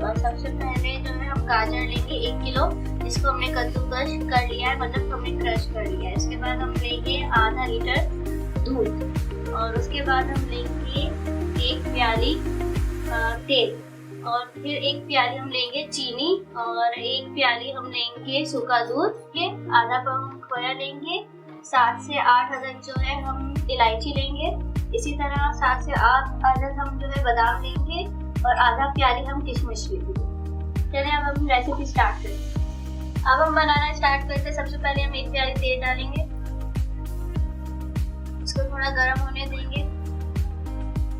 और सबसे पहले जो है हम गाजर लेंगे 1 किलो, जिसको हमने कद्दूकस कर लिया है, मतलब हमने क्रश कर लिया है। इसके बाद हम लेंगे आधा लीटर दूध और उसके बाद हम लेंगे 1 प्याली तेल और फिर 1 प्याली हम लेंगे चीनी और 1 प्याली हम लेंगे सूखा दूध के आधा पाउंड खोया लेंगे। 7 से 8 अदद जो है हम इलायची लेंगे। इसी तरह 7 से 8 अदद हम जो है बादाम लेंगे और आधा प्याली हम किशमिश लेंगे। चलिए अब हम रेसिपी स्टार्ट करें। अब हम बनाना स्टार्ट करते हैं। सबसे पहले हम 1 प्याली तेल डालेंगे, इसको थोड़ा गर्म होने देंगे।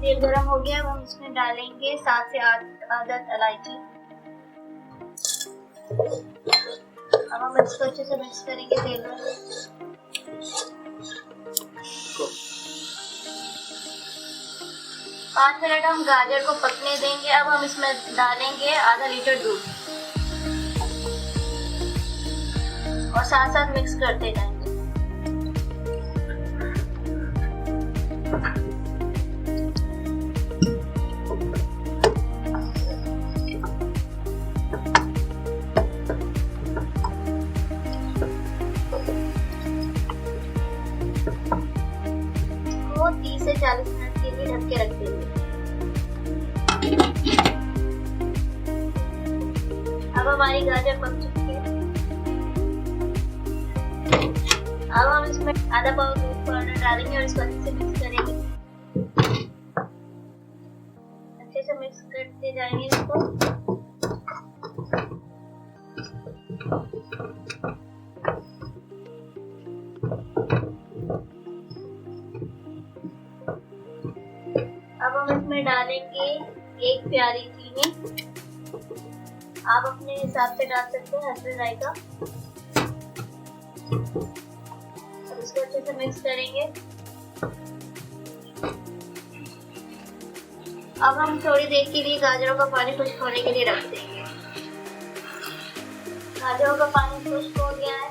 तेल गर्म हो गया, अब हम इसमें डालेंगे 7 से 8 अदद इलायची। अब हम इसको अच्छे से मिक्स करेंगे तेल में। पाँच मिनट हम गाजर को पकने देंगे। अब हम इसमें डालेंगे आधा लीटर दूध और साथ साथ मिक्स करते जाएंगे। को 30 से 40 मिनट के लिए ढक के रख देंगे। अब हमारी गाजर पक चुकी है। अब हम इसमें आधा पाउंड दूध पाउडर डालेंगे और इसको अच्छे से मिक्स करेंगे। अच्छे से मिक्स करते जाएंगे इसको। अब हम इसमें डालेंगे 1 प्याली चीनी। आप अपने हिसाब से डाल सकते हैं, हल्दी जाएगा। अब इसको अच्छे से मिक्स करेंगे। अब हम थोड़ी देर के लिए गाजरों का पानी खुश्क होने के लिए रख देंगे। गाजरों का पानी खुश्क हो गया है।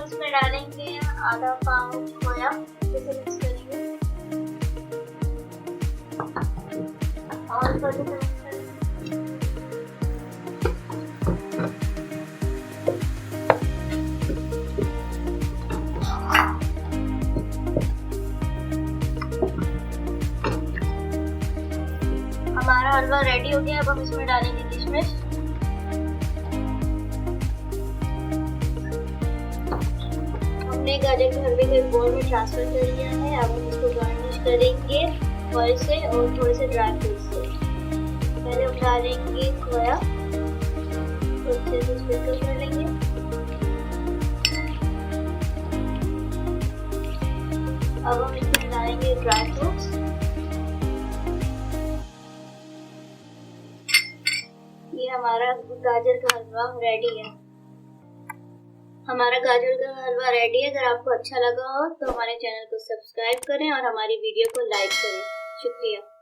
इसमें डालेंगे आधा पाउंड खोया, इसे मिक्स करेंगे और थोड़ी सी मिक्स करेंगे। हमारा हलवा रेडी हो गया। अब हम इसमें डालेंगे किशमिश। हमने गाजर के हलवे को एक बाउल में ट्रांसफर कर लिया है। अब हम इसको गार्निश करेंगे खोए से और थोड़े से ड्राई फ्रूट से। पहले हम डालेंगे खोया, अच्छे से स्प्रिंकल कर लेंगे। अब हम इसमें डालेंगे ड्राई फ्रूट्स। ये हमारा गाजर का हलवा रेडी है। हमारा गाजर का हलवा रेडी है। अगर आपको अच्छा लगा हो तो हमारे चैनल को सब्सक्राइब करें और हमारी वीडियो को लाइक करें। शुक्रिया।